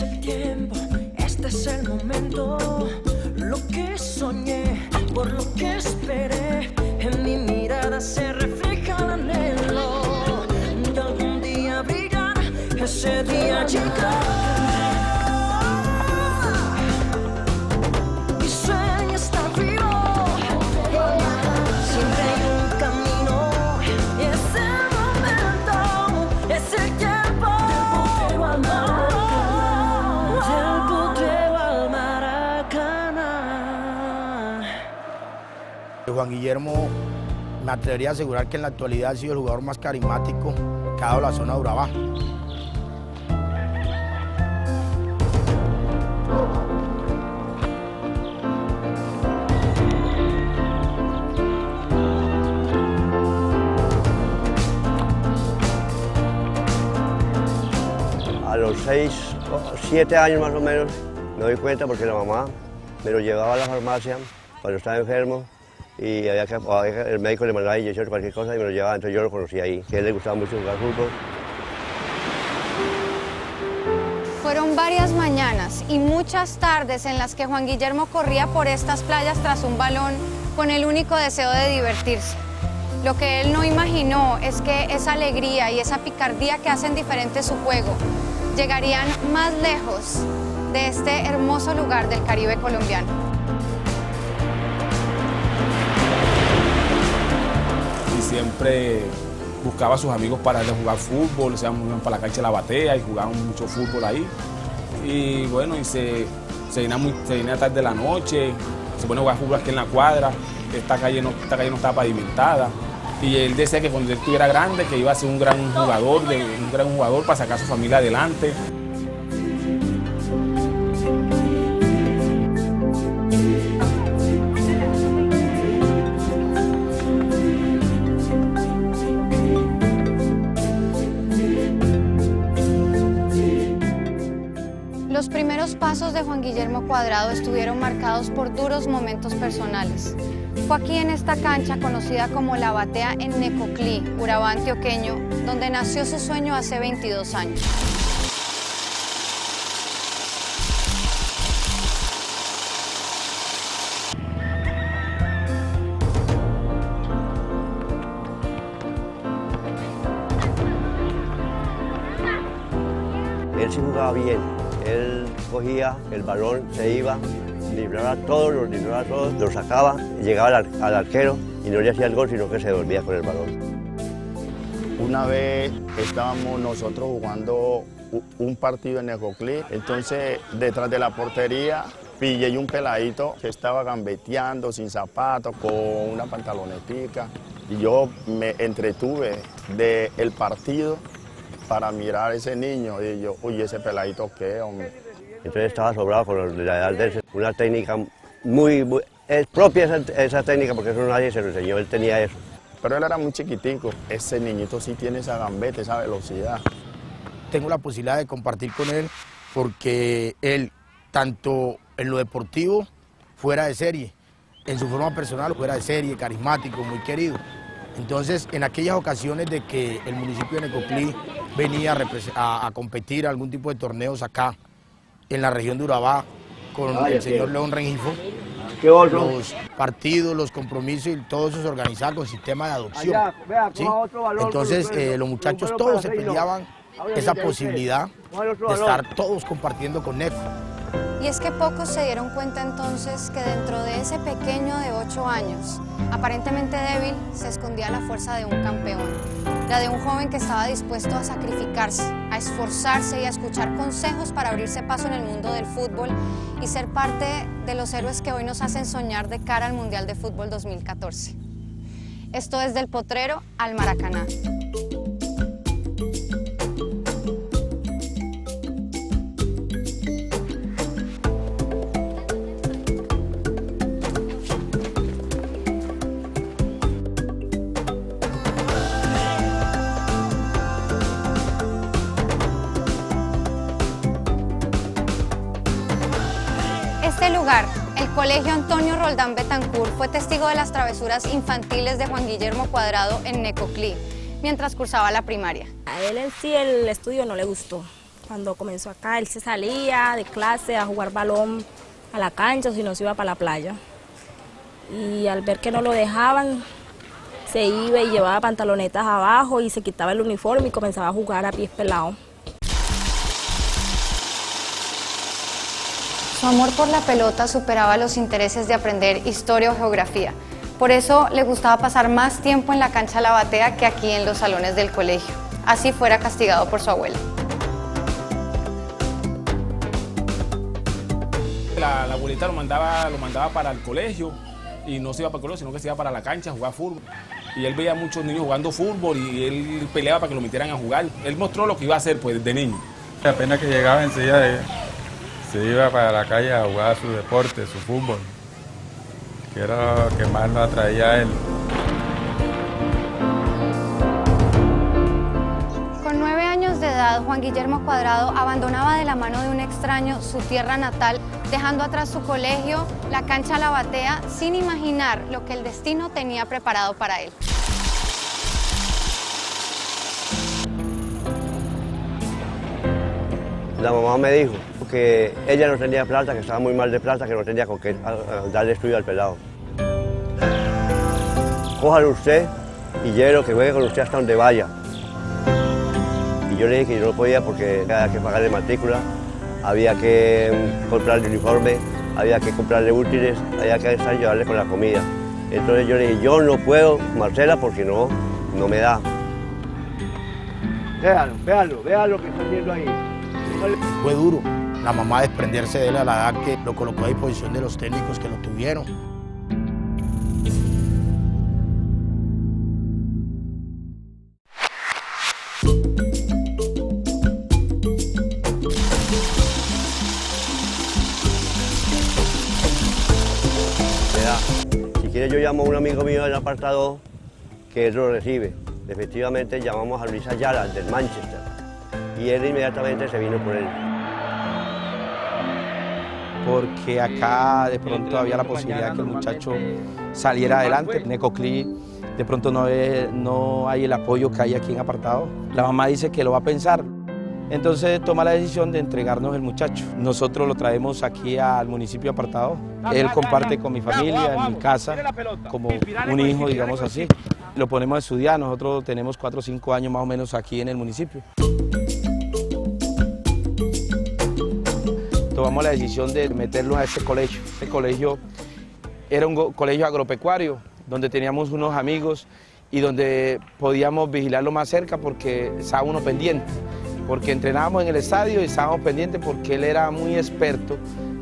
es el tiempo, este es el momento. Lo que soñé, por lo que esperé, en mi mirada se refleja el anhelo de algún día brillar, ese día llegar. Mi sueño está vivo, siempre hay un camino, y es el momento, es el tiempo. Juan Guillermo, me atrevería a asegurar que en la actualidad ha sido el jugador más carismático que ha dado la zona de Urabá. A los 6 o 7 años más o menos me doy cuenta porque la mamá me lo llevaba a la farmacia cuando estaba enfermo y el médico le mandaba inyección o cualquier cosa y me lo llevaba, entonces yo lo conocí ahí, que a él le gustaba mucho jugar fútbol. Fueron varias mañanas y muchas tardes en las que Juan Guillermo corría por estas playas tras un balón con el único deseo de divertirse. Lo que él no imaginó es que esa alegría y esa picardía que hacen diferente su juego llegarían más lejos de este hermoso lugar del Caribe colombiano. Y siempre buscaba a sus amigos para ir a jugar fútbol, se iban para la cancha de la batea y jugaban mucho fútbol ahí. Y bueno, se venía tarde de la noche, se pone a jugar fútbol aquí en la cuadra, esta calle no estaba pavimentada. Y él decía que cuando él estuviera grande, que iba a ser un gran jugador para sacar a su familia adelante. Los primeros pasos de Juan Guillermo Cuadrado estuvieron marcados por duros momentos personales. Fue aquí en esta cancha conocida como La Batea en Necoclí, Urabá antioqueño, donde nació su sueño hace 22 años. Él sí jugaba bien, él cogía el balón, se iba, libraba a todos, lo sacaba, llegaba al arquero y no le hacía el gol, sino que se volvía con el balón. Una vez estábamos nosotros jugando un partido en Necoclí, entonces detrás de la portería pillé un peladito que estaba gambeteando sin zapatos, con una pantalonetica, y yo me entretuve del partido para mirar a ese niño y yo, uy, ese peladito qué, hombre. Entonces estaba sobrado con la edad de él, una técnica muy es propia esa técnica porque eso nadie se lo enseñó, él tenía eso. Pero él era muy chiquitico, ese niñito sí tiene esa gambeta, esa velocidad. Tengo la posibilidad de compartir con él porque él, tanto en lo deportivo, fuera de serie, en su forma personal, fuera de serie, carismático, muy querido. Entonces, en aquellas ocasiones de que el municipio de Necoclí venía a competir a algún tipo de torneos acá, en la región de Urabá, con el señor León Rengifo, los partidos, los compromisos y todo eso se organizaba con sistema de adopción. ¿Sí? Entonces, los muchachos todos se peleaban esa posibilidad de estar todos compartiendo con Neco. Y es que pocos se dieron cuenta entonces que dentro de ese pequeño de 8 años, aparentemente débil, se escondía la fuerza de un campeón, la de un joven que estaba dispuesto a sacrificarse, a esforzarse y a escuchar consejos para abrirse paso en el mundo del fútbol y ser parte de los héroes que hoy nos hacen soñar de cara al Mundial de Fútbol 2014. Esto es Del Potrero al Maracaná. Este lugar, el Colegio Antonio Roldán Betancourt, fue testigo de las travesuras infantiles de Juan Guillermo Cuadrado en Necoclí, mientras cursaba la primaria. A él en sí el estudio no le gustó. Cuando comenzó acá, él se salía de clase a jugar balón a la cancha, o si no se iba para la playa. Y al ver que no lo dejaban, se iba y llevaba pantalonetas abajo y se quitaba el uniforme y comenzaba a jugar a pies pelados. Su amor por la pelota superaba los intereses de aprender historia o geografía. Por eso le gustaba pasar más tiempo en la cancha de la batea que aquí en los salones del colegio. Así fuera castigado por su abuela. La abuelita lo mandaba para el colegio y no se iba para el colegio, sino que se iba para la cancha a jugar fútbol. Y él veía a muchos niños jugando fútbol y él peleaba para que lo metieran a jugar. Él mostró lo que iba a hacer pues, de niño. Apenas que llegaba enseguida se iba para la calle a jugar su deporte, su fútbol, que era lo que más lo atraía a él. Con 9 años de edad, Juan Guillermo Cuadrado abandonaba de la mano de un extraño su tierra natal, dejando atrás su colegio, la cancha La Batea, sin imaginar lo que el destino tenía preparado para él. La mamá me dijo que ella no tenía plata, que estaba muy mal de plata, que no tenía con qué darle estudio al pelado. Cójalo usted y llévelo que juegue con usted hasta donde vaya. Y yo le dije que yo no podía porque había que pagarle matrícula, había que comprarle uniforme, había que comprarle útiles, había que ayudarle con la comida. Entonces yo le dije, yo no puedo, Marcela, porque no me da. Véalo lo que está haciendo ahí. Fue duro la mamá desprenderse de él a la edad que lo colocó a disposición de los técnicos que lo tuvieron. Si quiere yo llamo a un amigo mío del apartado que él lo recibe. Efectivamente llamamos a Luis Ayala del Manchester y él inmediatamente se vino por él. Porque acá de pronto había la posibilidad que el muchacho saliera adelante. Necoclí de pronto no hay el apoyo que hay aquí en apartado. La mamá dice que lo va a pensar. Entonces toma la decisión de entregarnos el muchacho. Nosotros lo traemos aquí al municipio de Apartado. Él comparte con mi familia, en mi casa, como un hijo, digamos así. Lo ponemos a estudiar, nosotros tenemos 4 o 5 años más o menos aquí en el municipio. Tomamos la decisión de meterlo a este colegio. Este colegio era un colegio agropecuario, donde teníamos unos amigos y donde podíamos vigilarlo más cerca porque estaba uno pendiente. Porque entrenábamos en el estadio y estábamos pendientes porque él era muy experto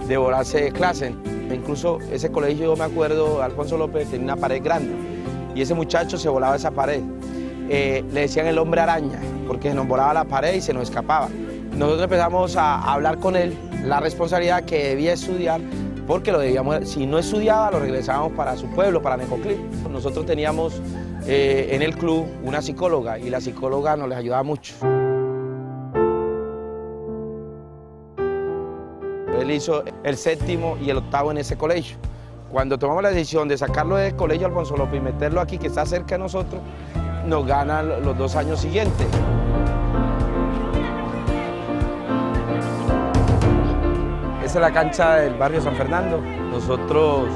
de volarse clase. Incluso ese colegio, yo me acuerdo, Alfonso López tenía una pared grande y ese muchacho se volaba esa pared. Le decían el hombre araña porque se nos volaba la pared y se nos escapaba. Nosotros empezamos a hablar con él la responsabilidad que debía estudiar porque lo debíamos, si no estudiaba lo regresábamos para su pueblo, para Necoclí. Nosotros teníamos en el club una psicóloga y la psicóloga nos les ayudaba mucho. Él hizo el 7º y el 8º en ese colegio. Cuando tomamos la decisión de sacarlo del colegio Alfonso López y meterlo aquí, que está cerca de nosotros, nos ganan los 2 años siguientes. Esa es la cancha del barrio San Fernando. Nosotros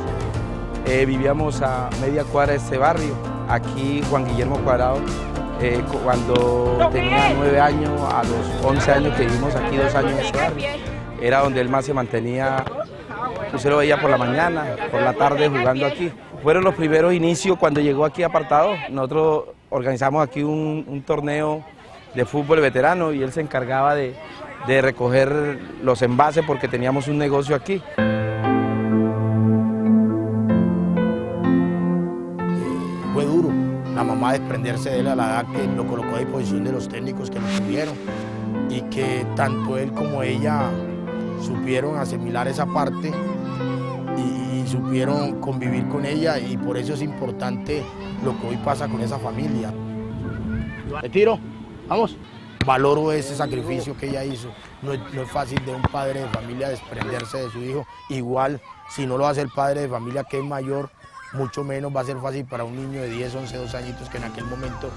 vivíamos a media cuadra de este barrio. Aquí Juan Guillermo Cuadrado, cuando tenía 9 años, a los 11 años que vivimos aquí 2 años en este barrio, era donde él más se mantenía. Usted lo veía por la mañana, por la tarde jugando aquí. Fueron los primeros inicios cuando llegó aquí a Apartado. Nosotros organizamos aquí un torneo de fútbol veterano y él se encargaba de recoger los envases porque teníamos un negocio aquí. Fue duro la mamá desprenderse de él a la edad que lo colocó a disposición de los técnicos que lo tuvieron y que tanto él como ella supieron asimilar esa parte y supieron convivir con ella y por eso es importante lo que hoy pasa con esa familia. ¿Le tiro? Vamos. Valoro ese sacrificio que ella hizo. No es fácil de un padre de familia desprenderse de su hijo. Igual, si no lo hace el padre de familia que es mayor, mucho menos va a ser fácil para un niño de 10, 11, 12 añitos que en aquel momento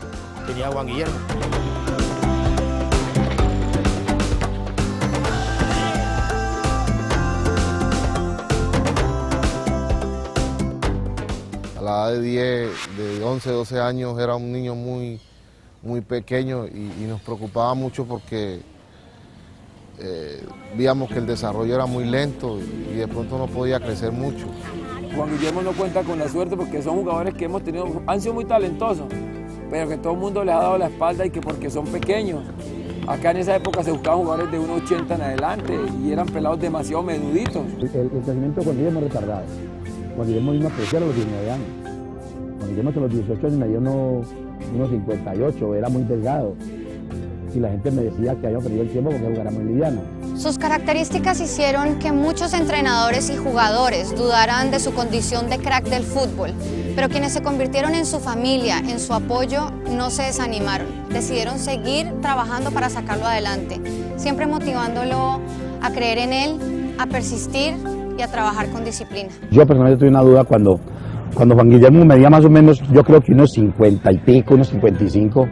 tenía Juan Guillermo. edad de 11, 12 años era un niño muy pequeño y nos preocupaba mucho porque víamos que el desarrollo era muy lento y de pronto no podía crecer mucho. Juan Guillermo no cuenta con la suerte porque son jugadores que hemos tenido, han sido muy talentosos, pero que todo el mundo les ha dado la espalda y que porque son pequeños. Acá en esa época se buscaban jugadores de 1,80 en adelante y eran pelados demasiado menuditos. El crecimiento de Juan Guillermo es retardado. Juan Guillermo vino a crecer a los 19 años. Juan Guillermo a los 18 años me dio 1,58, era muy delgado. Y la gente me decía que había perdido el tiempo porque jugara muy liviano. Sus características hicieron que muchos entrenadores y jugadores dudaran de su condición de crack del fútbol, pero quienes se convirtieron en su familia, en su apoyo, no se desanimaron. Decidieron seguir trabajando para sacarlo adelante, siempre motivándolo a creer en él, a persistir y a trabajar con disciplina. Yo personalmente tuve una duda cuando Juan Guillermo medía más o menos, yo creo que unos 50 y pico, unos 55.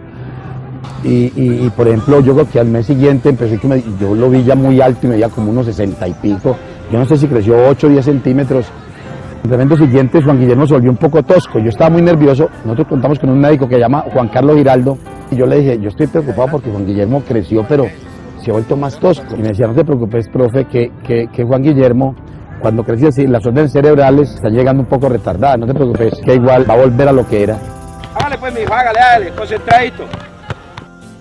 Y por ejemplo, yo creo que al mes siguiente empecé yo lo vi ya muy alto y medía como unos 60 y pico. Yo no sé si creció 8 o 10 centímetros. En el evento siguiente, Juan Guillermo se volvió un poco tosco. Yo estaba muy nervioso. Nosotros contamos con un médico que se llama Juan Carlos Giraldo. Y yo le dije, yo estoy preocupado porque Juan Guillermo creció, pero se ha vuelto más tosco. Y me decía, no te preocupes, profe, que Juan Guillermo, cuando creció así, las órdenes cerebrales están llegando un poco retardadas. No te preocupes, que igual va a volver a lo que era. Hágale pues, mi hijo, hágale, concentradito.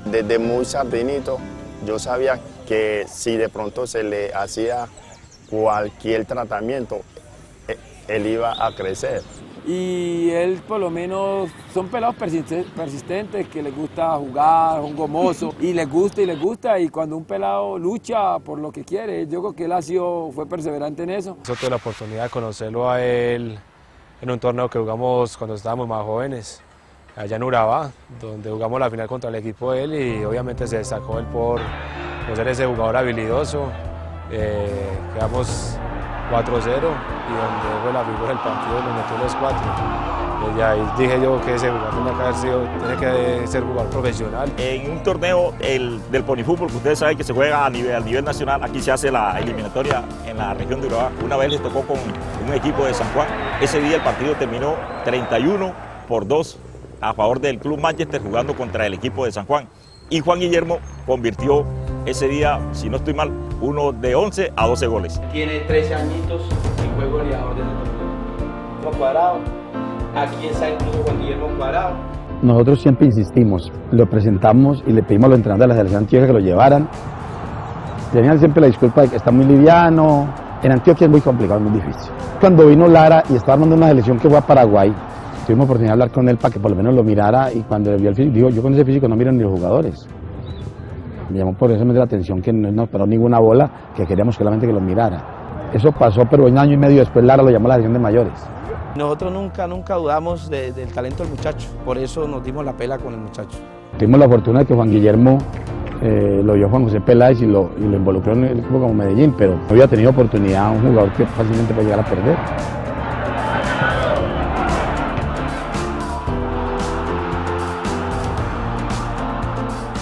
Desde muy sardinito, yo sabía que si de pronto se le hacía cualquier tratamiento, él iba a crecer. Y él por lo menos son pelados persistentes que les gusta jugar, son gomosos y les gusta y cuando un pelado lucha por lo que quiere, yo creo que él fue perseverante en eso. Yo tuve la oportunidad de conocerlo a él en un torneo que jugamos cuando estábamos más jóvenes, allá en Urabá, donde jugamos la final contra el equipo de él y obviamente se destacó él por ser ese jugador habilidoso. Quedamos 4-0 y donde fue la figura del partido lo metió los 4. Y ahí dije yo que ese jugador tiene que ser jugador profesional. En un torneo del ponifútbol, que ustedes saben que se juega a nivel nacional, aquí se hace la eliminatoria en la región de Urabá. Una vez les tocó con un equipo de San Juan. Ese día el partido terminó 31-2 a favor del Club Manchester jugando contra el equipo de San Juan. Y Juan Guillermo convirtió ese día, si no estoy mal, uno de 11 a 12 goles. Tiene 13 añitos y fue goleador de torneo. Cuadrado, aquí está incluso Juan Guillermo Cuadrado. Nosotros siempre insistimos, lo presentamos y le pedimos a los entrenadores de la selección Antioquia que lo llevaran. Tenían siempre la disculpa de que está muy liviano. En Antioquia es muy complicado, es muy difícil. Cuando vino Lara y estaba armando una selección que fue a Paraguay, tuvimos oportunidad de hablar con él para que por lo menos lo mirara y cuando le vio el físico, dijo, yo con ese físico no miro ni los jugadores. Me llamó por eso la atención que no nos paró ninguna bola, que queríamos solamente que lo mirara. Eso pasó, pero un año y medio después Lara lo llamó a la selección de mayores. Nosotros nunca dudamos del talento del muchacho, por eso nos dimos la pela con el muchacho. Tuvimos la fortuna de que Juan Guillermo lo vio Juan José Peláez y lo involucró en el equipo como Medellín, pero no había tenido oportunidad un jugador que fácilmente puede llegar a perder.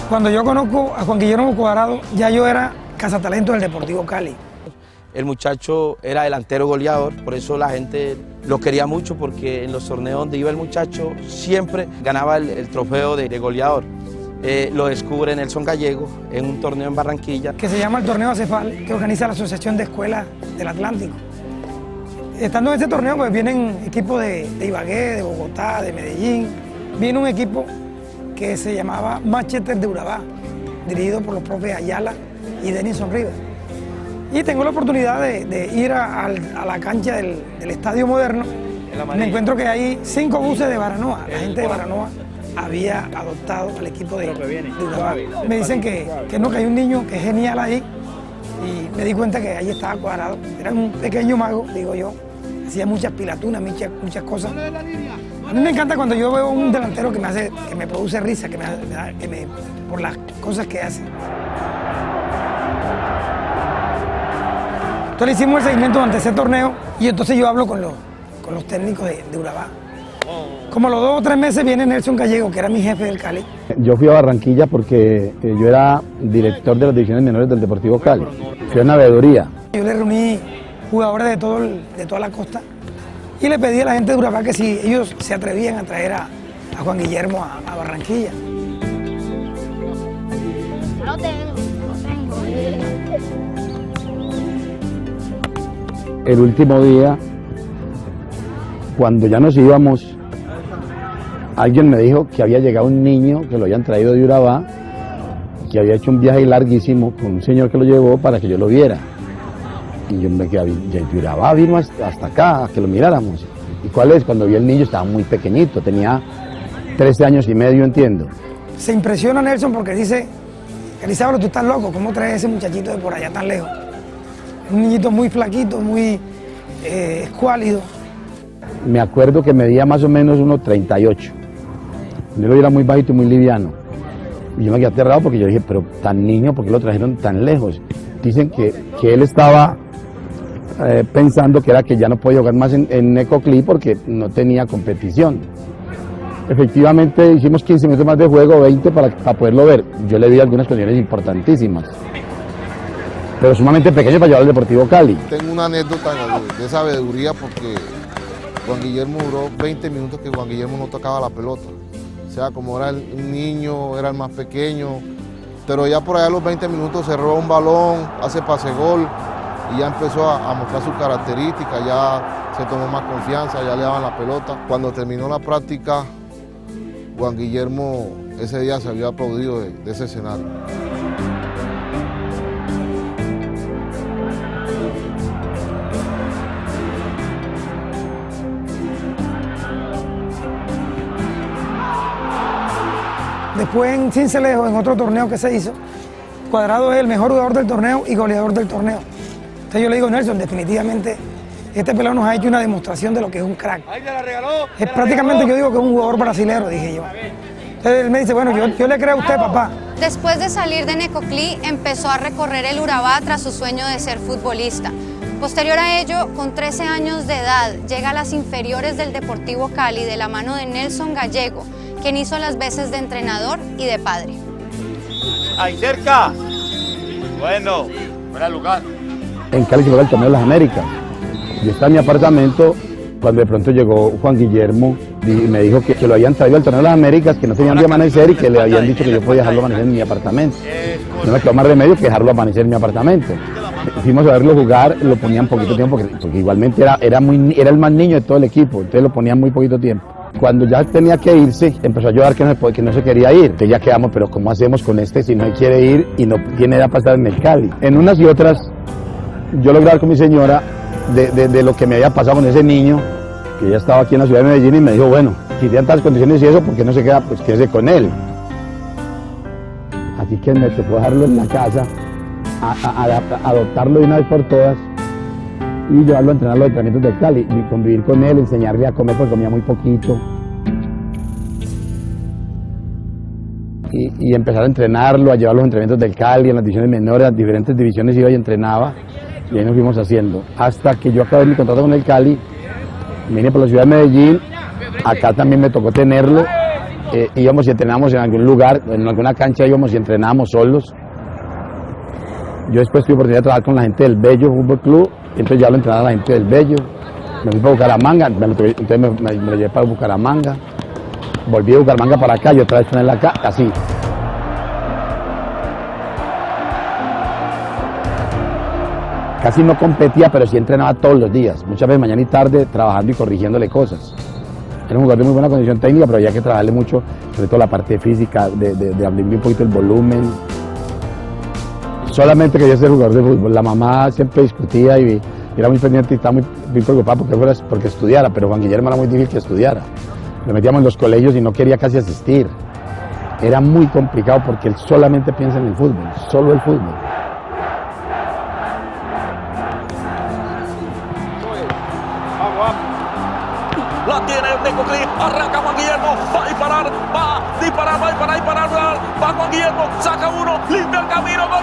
Cuando yo conozco a Juan Guillermo Cuadrado, ya yo era cazatalento del Deportivo Cali. El muchacho era delantero goleador, por eso la gente lo quería mucho, porque en los torneos donde iba el muchacho siempre ganaba el trofeo de goleador. Lo descubre Nelson Gallego en un torneo en Barranquilla. Que se llama el Torneo Acefal, que organiza la Asociación de Escuelas del Atlántico. Estando en ese torneo, pues vienen equipos de Ibagué, de Bogotá, de Medellín. Viene un equipo que se llamaba Manchester de Urabá, dirigido por los profes Ayala y Denison Rivas. Y tengo la oportunidad de ir a la cancha del Estadio Moderno. Me encuentro que hay 5 buses de Baranoa. La gente de Baranoa había adoptado al equipo de Urabá. Me dicen que hay un niño que es genial ahí y me di cuenta que ahí estaba Cuadrado. Era un pequeño mago, digo yo. Hacía muchas pilatunas, muchas cosas. A mí me encanta cuando yo veo un delantero que me produce risa, por las cosas que hace. Entonces le hicimos el seguimiento durante ese torneo y entonces yo hablo con los técnicos de Urabá. Como a los 2 o 3 meses viene Nelson Gallego, que era mi jefe del Cali. Yo fui a Barranquilla porque yo era director de las divisiones menores del Deportivo Cali. Fui a una veeduría. Yo le reuní jugadores de toda la costa y le pedí a la gente de Urabá que si ellos se atrevían a traer a Juan Guillermo a Barranquilla. No tengo. El último día, cuando ya nos íbamos, alguien me dijo que había llegado un niño que lo habían traído de Urabá, que había hecho un viaje larguísimo con un señor que lo llevó para que yo lo viera. Y yo me quedé, de Urabá vino hasta acá, a que lo miráramos. ¿Y cuál es? Cuando vi el niño estaba muy pequeñito, tenía 13 años y medio, entiendo. Se impresiona Nelson porque dice, Elizabeth, tú estás loco, ¿cómo traes ese muchachito de por allá tan lejos? Un niñito muy flaquito, muy escuálido. Me acuerdo que medía más o menos unos 38. Él era muy bajito y muy liviano. Y yo me quedé aterrado porque yo dije, pero tan niño, ¿por qué lo trajeron tan lejos? Dicen que él estaba pensando que era que ya no podía jugar más en Necoclí porque no tenía competición. Efectivamente hicimos 15 minutos más de juego, 20 para poderlo ver. Yo le vi algunas condiciones importantísimas, pero sumamente pequeño para llevar al Deportivo Cali. Tengo una anécdota de sabiduría porque Juan Guillermo duró 20 minutos que Juan Guillermo no tocaba la pelota. O sea, como era un niño, era el más pequeño, pero ya por allá a los 20 minutos se roba un balón, hace pase gol y ya empezó a mostrar sus características, ya se tomó más confianza, ya le daban la pelota. Cuando terminó la práctica, Juan Guillermo ese día se había aplaudido de ese escenario. Después en Cincelejo, en otro torneo que se hizo, Cuadrado es el mejor jugador del torneo y goleador del torneo. Entonces yo le digo, Nelson, definitivamente este pelado nos ha hecho una demostración de lo que es un crack. Es prácticamente, yo digo que es un jugador brasilero, dije yo. Entonces él me dice, bueno, yo le creo a usted, papá. Después de salir de Necoclí, empezó a recorrer el Urabá tras su sueño de ser futbolista. Posterior a ello, con 13 años de edad, llega a las inferiores del Deportivo Cali de la mano de Nelson Gallego, quien hizo las veces de entrenador y de padre. Ahí cerca. Bueno, fuera de lugar. En Cali se juega el torneo de las Américas. Yo estaba en mi apartamento cuando de pronto llegó Juan Guillermo y me dijo que lo habían traído al torneo de las Américas, que no tenían de amanecer y que le habían dicho que yo podía dejarlo amanecer en mi apartamento. No me quedó más remedio que dejarlo amanecer en mi apartamento. Fuimos a verlo jugar, lo ponían poquito tiempo porque igualmente era el más niño de todo el equipo, entonces lo ponían muy poquito tiempo. Cuando ya tenía que irse, empezó a llorar que no se quería ir. Entonces ya quedamos, pero ¿cómo hacemos con este si no quiere ir y no tiene edad para estar en el Cali? En unas y otras, yo logré hablar con mi señora de lo que me había pasado con ese niño, que ya estaba aquí en la ciudad de Medellín, y me dijo, bueno, si tienen tantas condiciones y eso, ¿por qué no se queda? Pues quédese con él. Así que me tocó dejarlo en la casa, adoptarlo de una vez por todas, y llevarlo a entrenar los entrenamientos del Cali, y convivir con él, enseñarle a comer porque comía muy poquito. Y empezar a entrenarlo, a llevar los entrenamientos del Cali, en las divisiones menores, las diferentes divisiones iba y entrenaba, y ahí nos fuimos haciendo. Hasta que yo acabé mi contrato con el Cali, vine por la ciudad de Medellín, acá también me tocó tenerlo, íbamos y entrenábamos en algún lugar, en alguna cancha íbamos y entrenábamos solos. Yo después tuve oportunidad de trabajar con la gente del Bello Fútbol Club, entonces ya lo entrenaba a la gente del Bello. Me fui para Bucaramanga, entonces me lo llevé para Bucaramanga. Volví de Bucaramanga para acá y otra vez ponerla acá, así. Casi no competía, pero sí entrenaba todos los días, muchas veces mañana y tarde, trabajando y corrigiéndole cosas. Era un jugador de muy buena condición técnica, pero había que trabajarle mucho, sobre todo la parte física, de abrirle un poquito el volumen. Solamente quería ser jugador de fútbol. La mamá siempre discutía y era muy pendiente y estaba muy preocupada porque estudiara, pero Juan Guillermo era muy difícil que estudiara. Lo metíamos en los colegios y no quería casi asistir. Era muy complicado porque él solamente piensa en el fútbol, solo el fútbol. La tiene Necoclí, arranca Juan Guillermo, va a disparar, va Juan Guillermo, saca uno, limpia el camino, gol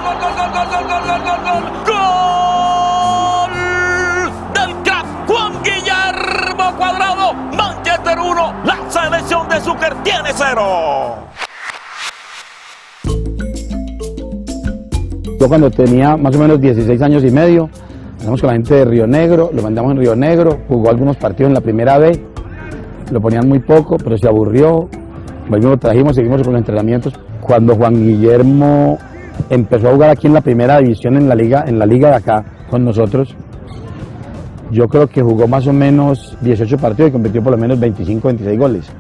del crack Juan Guillermo Cuadrado, Manchester 1, la selección de Zucker tiene 0. Yo cuando tenía más o menos 16 años y medio, Hablamos con la gente de Río Negro, lo mandamos en Río Negro, jugó algunos partidos en la primera B, lo ponían muy poco, pero se aburrió, volvimos, lo trajimos, seguimos con los entrenamientos. Cuando Juan Guillermo empezó a jugar aquí en la primera división en la liga de acá con nosotros, yo creo que jugó más o menos 18 partidos y convirtió por lo menos 25, 26 goles.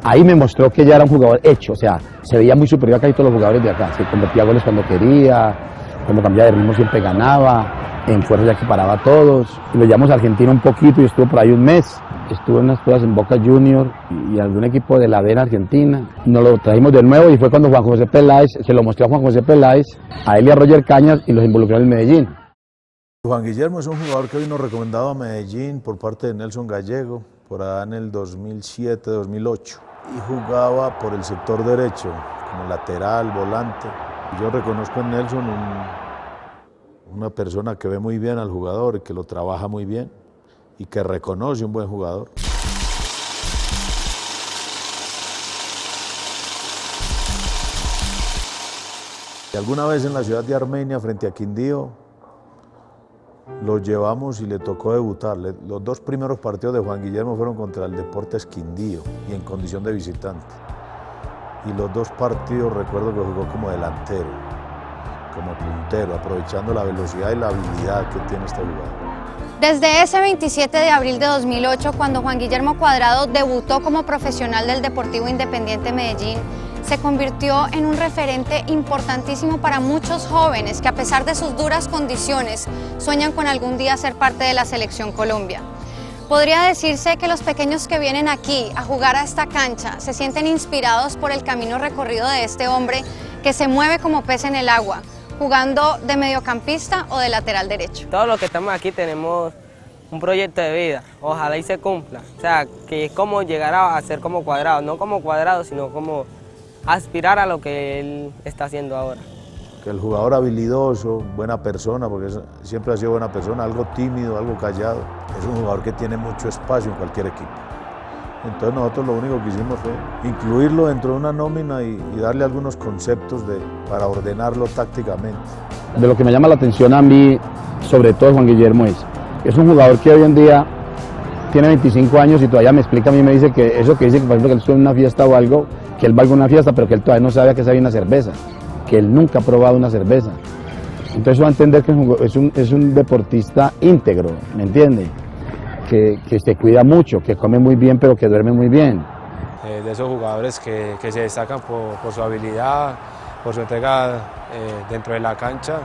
Ahí me mostró que ya era un jugador hecho, o sea, se veía muy superior a casi todos los jugadores de acá, se convertía goles cuando quería, cuando cambiaba de ritmo siempre ganaba, en fuerza ya que paraba a todos. Y lo llevamos a Argentina un poquito y estuvo por ahí un mes. Estuvo en unas pruebas en Boca Juniors y algún equipo de la B en Argentina. Nos lo trajimos de nuevo y fue cuando Juan José Peláez, se lo mostró a Juan José Peláez, a él y a Roger Cañas y los involucró en el Medellín. Juan Guillermo es un jugador que vino recomendado a Medellín por parte de Nelson Gallego, por allá en el 2007-2008. Y jugaba por el sector derecho, como lateral, volante. Yo reconozco en Nelson una persona que ve muy bien al jugador y que lo trabaja muy bien y que reconoce un buen jugador. Y alguna vez en la ciudad de Armenia, frente a Quindío, lo llevamos y le tocó debutar. Los dos primeros partidos de Juan Guillermo fueron contra el Deportes Quindío y en condición de visitante. Y los dos partidos recuerdo que jugó como delantero, como puntero, aprovechando la velocidad y la habilidad que tiene este jugador. Desde ese 27 de abril de 2008, cuando Juan Guillermo Cuadrado debutó como profesional del Deportivo Independiente Medellín, se convirtió en un referente importantísimo para muchos jóvenes que, a pesar de sus duras condiciones, sueñan con algún día ser parte de la Selección Colombia. Podría decirse que los pequeños que vienen aquí a jugar a esta cancha se sienten inspirados por el camino recorrido de este hombre que se mueve como pez en el agua, jugando de mediocampista o de lateral derecho. Todos los que estamos aquí tenemos un proyecto de vida, ojalá y se cumpla. O sea, que es como llegar a ser como Cuadrado, no como Cuadrado, sino como aspirar a lo que él está haciendo ahora. Que el jugador habilidoso, buena persona, porque siempre ha sido buena persona, algo tímido, algo callado, es un jugador que tiene mucho espacio en cualquier equipo. Entonces nosotros lo único que hicimos fue incluirlo dentro de una nómina y darle algunos conceptos para ordenarlo tácticamente. De lo que me llama la atención a mí, sobre todo Juan Guillermo, es un jugador que hoy en día tiene 25 años y todavía me explica a mí, me dice que eso que dice que por ejemplo que él estuvo en una fiesta o algo, que él va a alguna fiesta, pero que él todavía no sabe que sabe una cerveza, que él nunca ha probado una cerveza. Entonces va a entender que es un deportista íntegro, ¿me entiende? Que se cuida mucho, que come muy bien, pero que duerme muy bien. De esos jugadores que se destacan por su habilidad, por su entrega dentro de la cancha.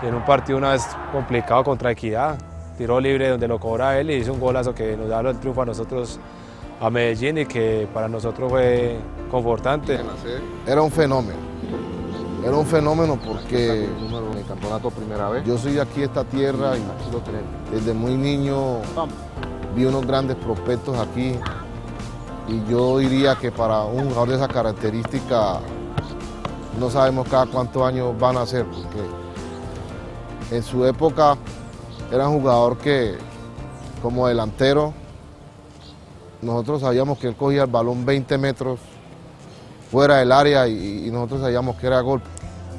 Y en un partido una vez complicado contra Equidad, tiró libre donde lo cobra él y hizo un golazo que nos da el triunfo a nosotros, a Medellín, y que para nosotros fue confortante. Era un fenómeno porque en el campeonato primera vez. Yo soy de aquí de esta tierra y desde muy niño vi unos grandes prospectos aquí y yo diría que para un jugador de esa característica no sabemos cada cuántos años van a ser, porque en su época era un jugador que como delantero nosotros sabíamos que él cogía el balón 20 metros fuera del área y nosotros sabíamos que era gol.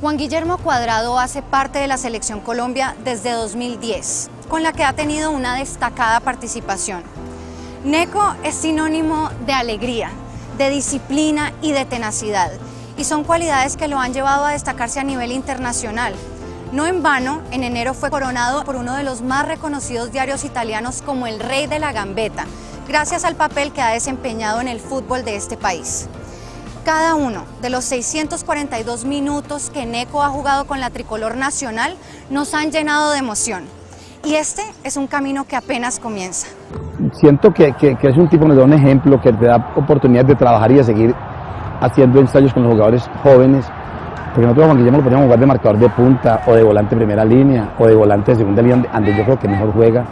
Juan Guillermo Cuadrado hace parte de la Selección Colombia desde 2010, con la que ha tenido una destacada participación. Neco es sinónimo de alegría, de disciplina y de tenacidad, y son cualidades que lo han llevado a destacarse a nivel internacional. No en vano, en enero fue coronado por uno de los más reconocidos diarios italianos como el Rey de la Gambeta, gracias al papel que ha desempeñado en el fútbol de este país. Cada uno de los 642 minutos que Neco ha jugado con la tricolor nacional nos han llenado de emoción. Y este es un camino que apenas comienza. Siento que es un tipo que nos da un ejemplo, que te da oportunidad de trabajar y de seguir haciendo ensayos con los jugadores jóvenes. Porque nosotros a Juan Guillermo lo podíamos jugar de marcador de punta, o de volante de primera línea, o de volante de segunda línea, donde yo creo que mejor juega.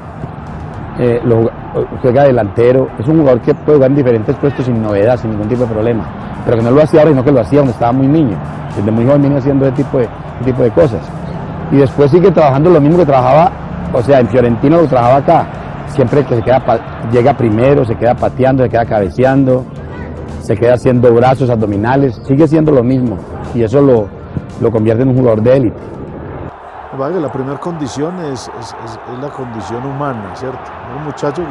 Juega delantero. Es un jugador que puede jugar en diferentes puestos sin novedad, sin ningún tipo de problema. Pero que no lo hacía ahora, sino que lo hacía cuando estaba muy niño. Desde muy joven viene haciendo ese tipo de cosas. Y después sigue trabajando lo mismo que trabajaba, o sea, en Fiorentina lo trabajaba acá. Siempre que llega primero, se queda pateando, se queda cabeceando, se queda haciendo brazos, abdominales, sigue siendo lo mismo. Y eso lo convierte en un jugador de élite. pasa es que la primera condición es la condición humana, ¿cierto? Un muchacho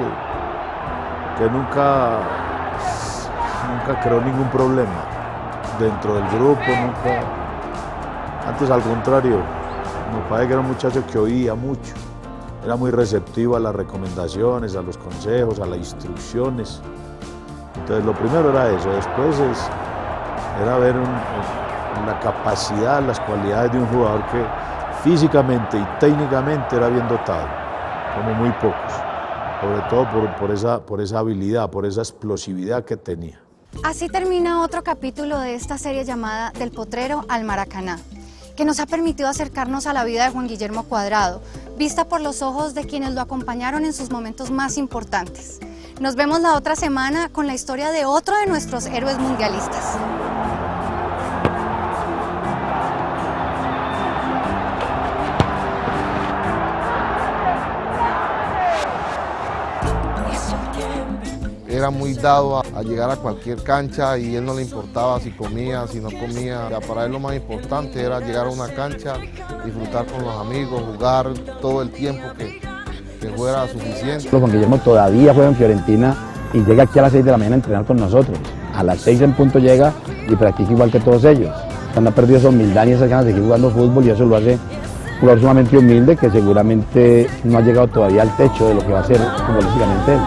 que nunca creó ningún problema dentro del grupo, nunca. Antes, al contrario, me parece que era un muchacho que oía mucho, era muy receptivo a las recomendaciones, a los consejos, a las instrucciones. Entonces, lo primero era eso, después era ver la capacidad, las cualidades de un jugador que físicamente y técnicamente era bien dotado, como muy pocos, sobre todo por esa habilidad, por esa explosividad que tenía. Así termina otro capítulo de esta serie llamada Del Potrero al Maracaná, que nos ha permitido acercarnos a la vida de Juan Guillermo Cuadrado, vista por los ojos de quienes lo acompañaron en sus momentos más importantes. Nos vemos la otra semana con la historia de otro de nuestros héroes mundialistas. Era muy dado a llegar a cualquier cancha y él no le importaba si comía, si no comía. Para él lo más importante era llegar a una cancha, disfrutar con los amigos, jugar todo el tiempo que fuera suficiente. Juan Guillermo todavía juega en Fiorentina y llega aquí a las 6 de la mañana a entrenar con nosotros. A las 6 en punto llega y practica igual que todos ellos. Cuando ha perdido esa humildad y esas ganas de seguir jugando fútbol, y eso lo hace un jugador sumamente humilde que seguramente no ha llegado todavía al techo de lo que va a ser futbolísticamente él.